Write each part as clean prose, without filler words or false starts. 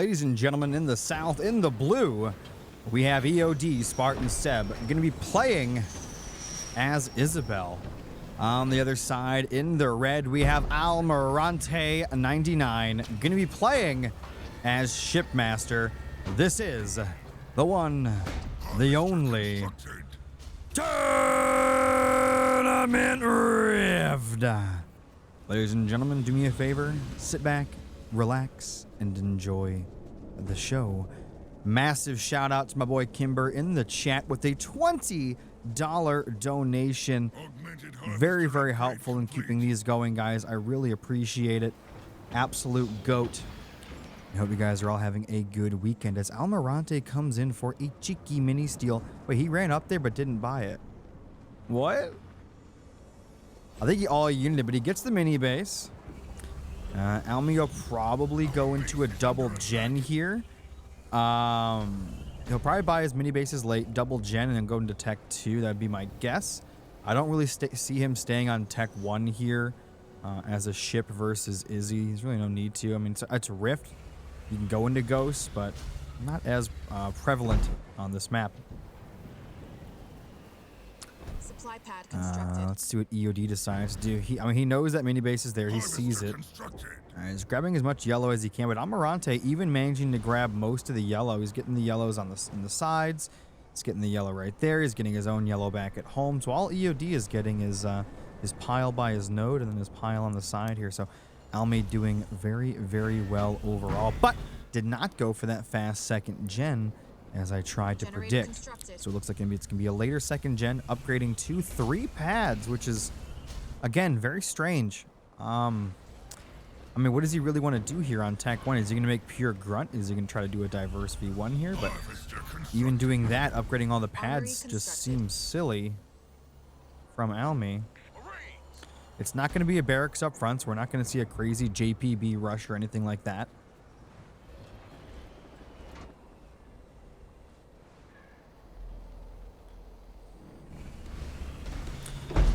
ladies and gentlemen, in the south, in the blue, we have EOD, Spartan Seb, going to be playing as Isabel. On the other side, in the red, we have Almirante 99, going to be playing as Shipmaster. This is the one, the only Tournament Rift. Ladies and gentlemen, do me a favor, sit back, relax, and enjoy the show. Massive shout out to my boy Kimber in the chat with a $20 donation. Very, very helpful in keeping these going, guys. I really appreciate it. Absolute goat. I hope you guys are all having a good weekend as Almirante comes in for a cheeky mini steal. Wait, he ran up there but didn't buy it. What? I think he all unit, but he gets the mini base. Almi will probably go into a double gen here. He'll probably buy his mini bases late, double gen, and then go into Tech 2. That'd be my guess. I don't really see him staying on Tech 1 here as a ship versus Izzy. There's really no need to. I mean, it's Rift. You can go into Ghost, but not as prevalent on this map. Supply pad constructed. Let's see what EOD decides to do. He knows that mini base is there. He sees it. He's grabbing as much yellow as he can, but Almirante even managing to grab most of the yellow. He's getting the yellows on the sides. He's getting the yellow right there. He's getting his own yellow back at home. So all EOD is getting is his pile by his node and then his pile on the side here. So Almi doing very, very well overall, but did not go for that fast second gen as I tried to predict. So it looks like it's going to be a later second gen, upgrading to 3 pads, which is, again, very strange. I mean, what does he really want to do here on Tech 1? Is he going to make pure grunt? Is he going to try to do a diverse V1 here? But even doing that, upgrading all the pads just seems silly from Almi. It's not going to be a barracks up front, so we're not going to see a crazy JPB rush or anything like that.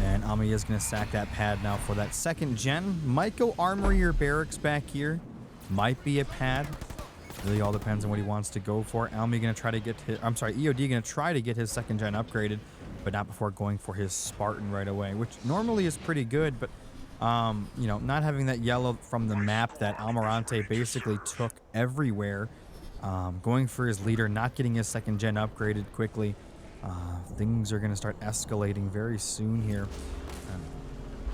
And Almi is going to sack that pad now for that second gen. Might go armory or barracks back here. Might be a pad. Really all depends on what he wants to go for. Almi going to try to get his, EOD going to try to get his second gen upgraded, but not before going for his Spartan right away, which normally is pretty good, but you know, not having that yellow from the map that Almirante basically took everywhere, going for his leader, not getting his second gen upgraded quickly. Things are going to start escalating very soon here.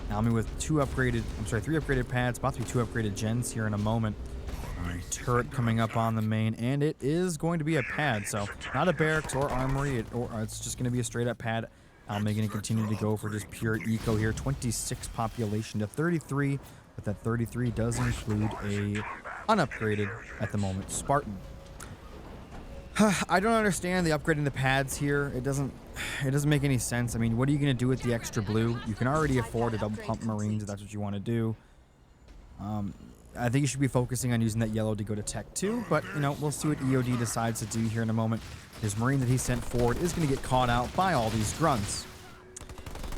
Almi with 3 upgraded pads, about to be 2 upgraded gens here in a moment. Turret coming up on the main, and it is going to be a pad, so not a barracks or armory, or it's just going to be a straight up pad. Almi going to continue to go for just pure eco here. 26 population to 33, but that 33 does include a unupgraded at the moment Spartan. I don't understand the upgrading the pads here. It doesn't make any sense. I mean, what are you going to do with the extra blue? You can already afford a double pump Marines if that's what you want to do. I think you should be focusing on using that yellow to go to Tech 2, but, you know, we'll see what EOD decides to do here in a moment. His Marine that he sent forward is going to get caught out by all these grunts.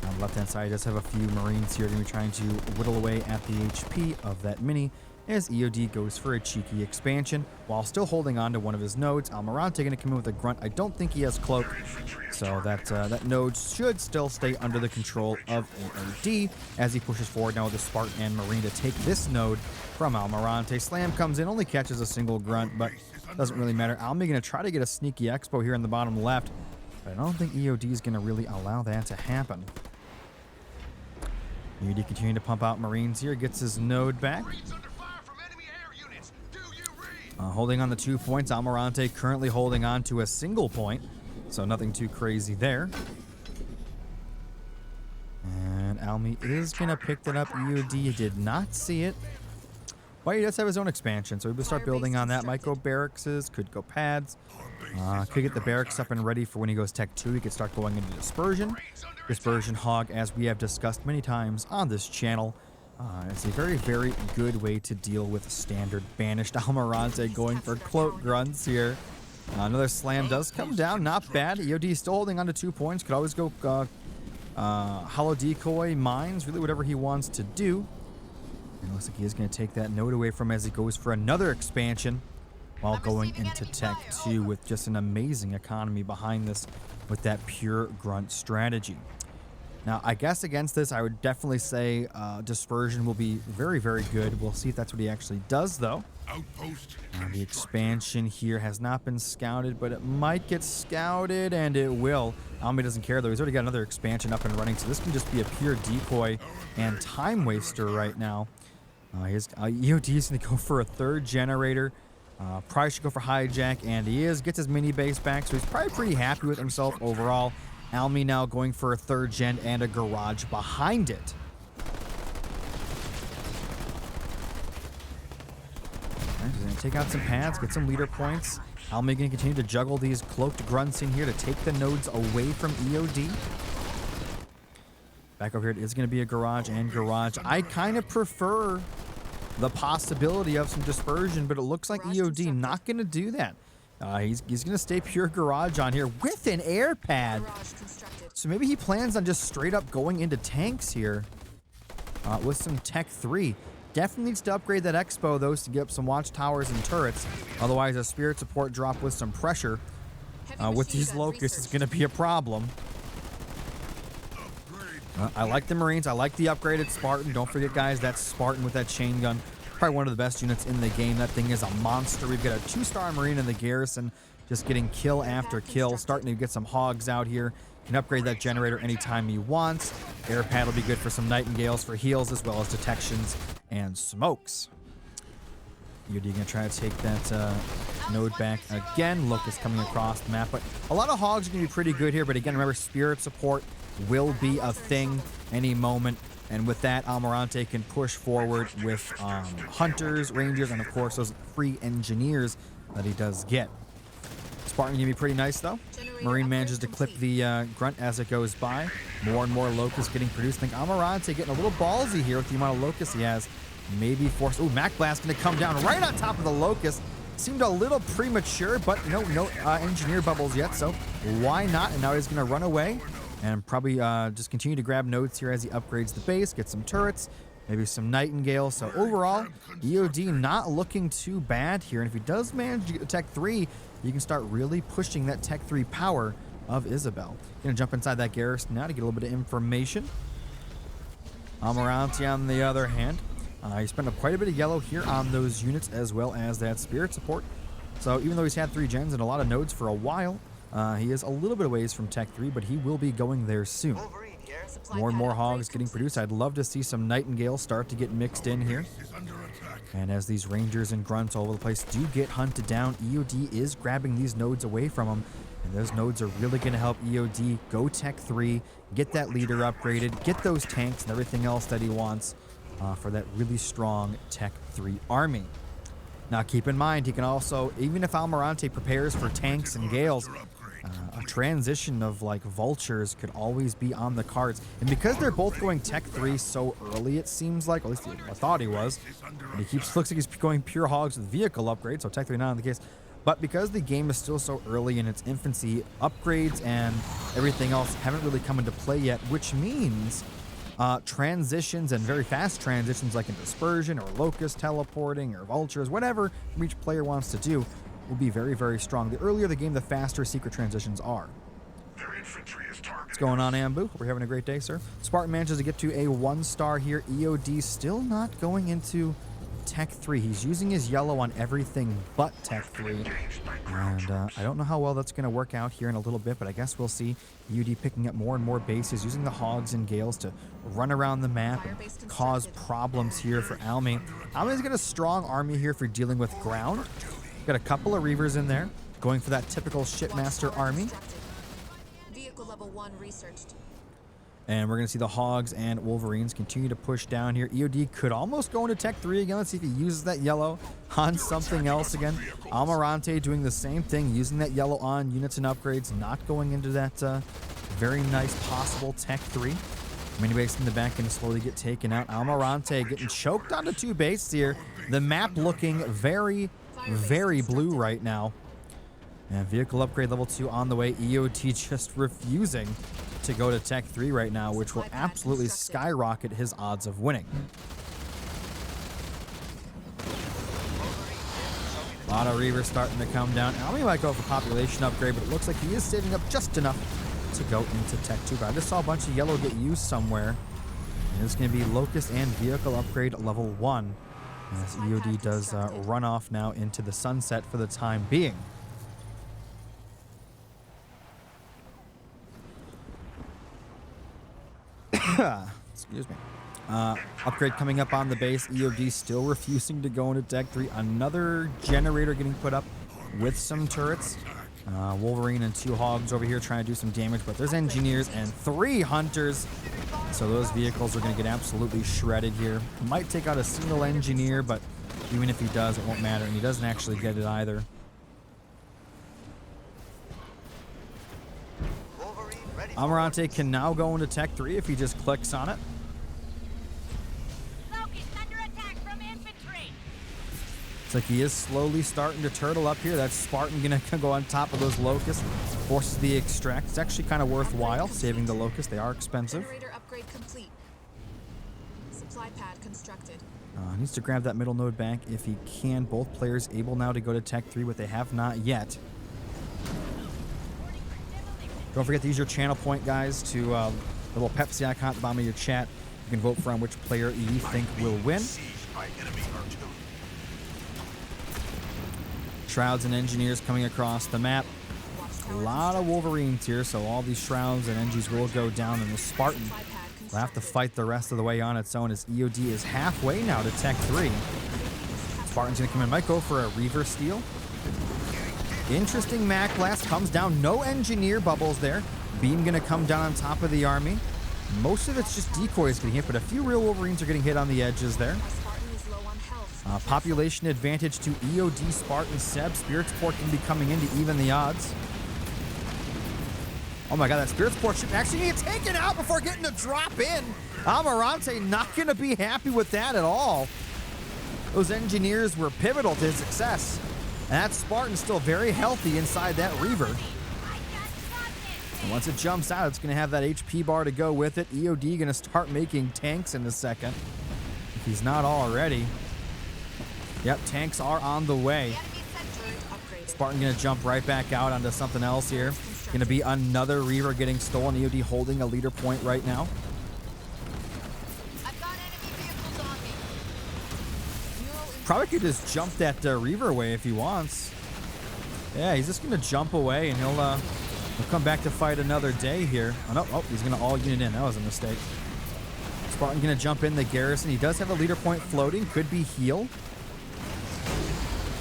On the left-hand side, he does have a few Marines here going to be trying to whittle away at the HP of that mini, as EOD goes for a cheeky expansion while still holding on to one of his nodes. Almirante going to come in with a grunt. I don't think he has cloak, so that node should still stay under the control of EOD as he pushes forward now with a Spartan and Marine to take this node from Almirante. Slam comes in, only catches a single grunt, but doesn't really matter. Almi going to try to get a sneaky expo here in the bottom left, but I don't think EOD is going to really allow that to happen. EOD continuing to pump out Marines here, gets his node back. Holding on the 2 points. Almirante currently holding on to a single point, so nothing too crazy there. And Almi is going to pick that up. EOD did not see it, but he does have his own expansion, so we will start building on that. Might go barracks, could go pads. Could get the barracks up and ready for when he goes Tech 2. He could start going into Dispersion. Dispersion Hog, as we have discussed many times on this channel, it's a very, very good way to deal with standard banished. Almirante going for cloak grunts here. Another slam does come down, not bad. EOD still holding on to 2 points. Could always go hollow decoy, mines, really whatever he wants to do. And it looks like he is going to take that node away from him as he goes for another expansion. while going into Tech 2 with just an amazing economy behind this with that pure grunt strategy. Now, I guess against this, I would definitely say Dispersion will be very, very good. We'll see if that's what he actually does, though. The expansion here has not been scouted, but it might get scouted, and it will. Almi doesn't care, though. He's already got another expansion up and running, so this can just be a pure decoy and time waster right now. EOD is going to go for a third generator. Probably should go for hijack, and he gets his mini base back, so he's probably pretty happy with himself overall. Almi now going for a third gen and a garage behind it. He's going to take out some pads, get some leader points. Almi going to continue to juggle these cloaked grunts in here to take the nodes away from EOD. Back over here, it is going to be a garage and garage. I kind of prefer the possibility of some dispersion, but it looks like EOD not going to do that. He's going to stay pure garage on here with an air pad. So maybe he plans on just straight up going into tanks here with some Tech 3. Definitely needs to upgrade that Expo, though, to get up some watchtowers and turrets. Otherwise, a spirit support drop with some pressure with these locusts is going to be a problem. I like the Marines. I like the upgraded Spartan. Don't forget, guys, that's Spartan with that chain gun. Probably one of the best units in the game. That thing is a monster. We've got a 2-star Marine in the garrison, just getting kill after kill. Starting to get some hogs out here. Can upgrade that generator anytime he wants. Air pad will be good for some Nightingales for heals, as well as detections and smokes. EOD going to try to take that node back again. Locust coming across the map, but a lot of hogs are going to be pretty good here. But again, remember, spirit support will be a thing any moment. And with that, Almirante can push forward with hunters, rangers, and of course those free engineers that he does get. Spartan gonna be pretty nice though. Marine manages to clip the grunt as it goes by. More and more locusts getting produced. I think Almirante getting a little ballsy here with the amount of locusts he has. Maybe force. Ooh, Mac Blast gonna come down right on top of the locust. Seemed a little premature, but no engineer bubbles yet, so why not? And now he's gonna run away and probably just continue to grab nodes here as he upgrades the base, get some turrets, maybe some Nightingale. So overall, EOD not looking too bad here. And if he does manage to get the Tech 3, you can start really pushing that Tech 3 power of Isabel. Gonna jump inside that garrison now to get a little bit of information. Almirante on the other hand, he spent up quite a bit of yellow here on those units as well as that spirit support. So even though he's had 3 gens and a lot of nodes for a while, he is a little bit of ways from Tech 3, but he will be going there soon. More and more hogs getting produced. I'd love to see some Nightingale start to get mixed in here. And as these rangers and grunts all over the place do get hunted down, EOD is grabbing these nodes away from them. And those nodes are really going to help EOD go Tech 3, get that leader upgraded, get those tanks and everything else that he wants for that really strong Tech 3 army. Now keep in mind, he can also, even if Almirante prepares for tanks and gales, a transition of like vultures could always be on the cards. And because they're both going Tech 3 so early, it seems like, at least I thought he was, and he looks like he's going pure hogs with vehicle upgrades, so Tech 3 not in the case. But because the game is still so early in its infancy, upgrades and everything else haven't really come into play yet, which means transitions and very fast transitions like in dispersion or locust teleporting or vultures, whatever each player wants to do, will be very, very strong. The earlier the game, the faster secret transitions are. What's going on, Ambu? We're having a great day, sir. Spartan manages to get to a 1-star here. EOD still not going into Tech 3. He's using his yellow on everything but Tech 3. And I don't know how well that's going to work out here in a little bit, but I guess we'll see. EOD picking up more and more bases, using the hogs and gales to run around the map and cause problems here for Almi. Almi's got a strong army here for dealing with ground. Got a couple of Reavers in there, going for that typical shipmaster army. Vehicle level 1 researched. And we're going to see the Hogs and Wolverines continue to push down here. EOD could almost go into Tech 3 again. Let's see if he uses that yellow on something else again. Almirante doing the same thing, using that yellow on units and upgrades, not going into that very nice possible Tech 3. Mini base in the back can slowly get taken out. Almirante getting choked onto 2 bases here. The map looking very, very blue right now. And vehicle upgrade level 2 on the way. EOD just refusing to go to Tech 3 right now, which will absolutely skyrocket his odds of winning. Auto Reaver starting to come down. Almi might go for population upgrade, but it looks like he is saving up just enough to go into Tech 2. But I just saw a bunch of yellow get used somewhere. And it's going to be Locust and Vehicle Upgrade level 1. As EOD does run off now into the sunset for the time being. Excuse me. Upgrade coming up on the base. EOD still refusing to go into Tech 3. Another generator getting put up with some turrets. Wolverine and 2 hogs over here trying to do some damage, but there's engineers and 3 hunters. So those vehicles are going to get absolutely shredded here. Might take out a single engineer, but even if he does, it won't matter. And he doesn't actually get it either. Almirante can now go into Tech 3 if he just clicks on it. It's like he is slowly starting to turtle up here. That's Spartan gonna go on top of those locusts. Forces the extract. It's actually kind of worthwhile saving the locusts. They are expensive. Generator upgrade complete. Supply pad constructed. Needs to grab that middle node back if he can. Both players able now to go to Tech 3, but they have not yet. Don't forget to use your channel point, guys, to the little Pepsi icon at the bottom of your chat. You can vote for on which player you think will win. Shrouds and engineers coming across the map. A lot of Wolverines here, so all these shrouds and engies will go down, and the Spartan will have to fight the rest of the way on its own as EOD is halfway now to Tech 3. Spartan's going to come in. Might go for a Reaver steal. Interesting Mac Blast comes down. No engineer bubbles there. Beam going to come down on top of the army. Most of it's just decoys getting hit, but a few real Wolverines are getting hit on the edges there. Population advantage to EOD, Spartan, Seb. Spirit Sport can be coming in to even the odds. Oh my god, that Spirit Sport should actually get taken out before getting a drop in. Almirante not going to be happy with that at all. Those engineers were pivotal to his success. And that Spartan's still very healthy inside that Reaver. And once it jumps out, it's going to have that HP bar to go with it. EOD going to start making tanks in a second. If he's not already. Yep, tanks are on the way. Spartan going to jump right back out onto something else here. Going to be another Reaver getting stolen. EOD holding a leader point right now. Probably could just jump that Reaver away if he wants. Yeah, he's just going to jump away and he'll come back to fight another day here. Oh, no, he's going to all unit in. That was a mistake. Spartan going to jump in the garrison. He does have a leader point floating. Could be heal.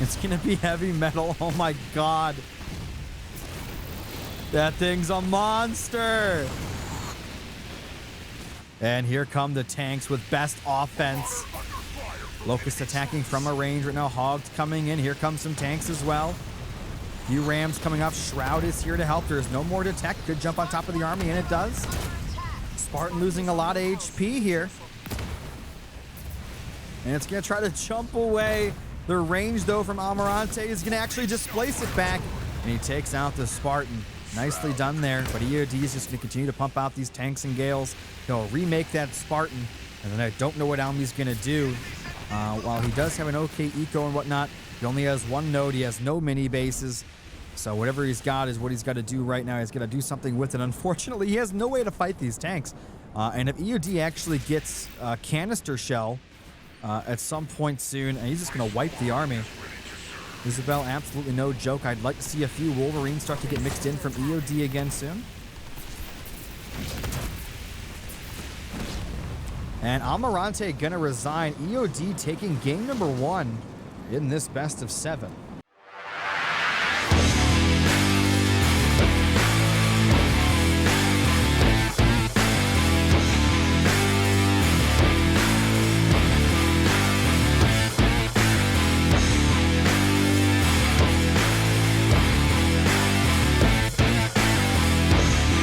It's going to be heavy metal. Oh my god. That thing's a monster. And here come the tanks with best offense. Locust attacking from a range right now. Hogs coming in. Here comes some tanks as well. Few Rams coming up. Shroud is here to help. There's no more detect. Could jump on top of the army, and it does. Spartan losing a lot of HP here. And it's going to try to jump away. The range, though, from Almirante is going to actually displace it back. And he takes out the Spartan. Nicely done there. But EOD is just going to continue to pump out these tanks and gales. He'll remake that Spartan. And then I don't know what Almi's going to do. While he does have an okay eco and whatnot, he only has one node. He has no mini bases. So whatever he's got is what he's got to do right now. He's got to do something with it. Unfortunately, he has no way to fight these tanks. And if EOD actually gets a canister shell at some point soon, and he's just going to wipe the army. Isabel, absolutely no joke. I'd like to see a few Wolverines start to get mixed in from EOD again soon. And Almirante going to resign. EOD taking game number 1 in this best of 7.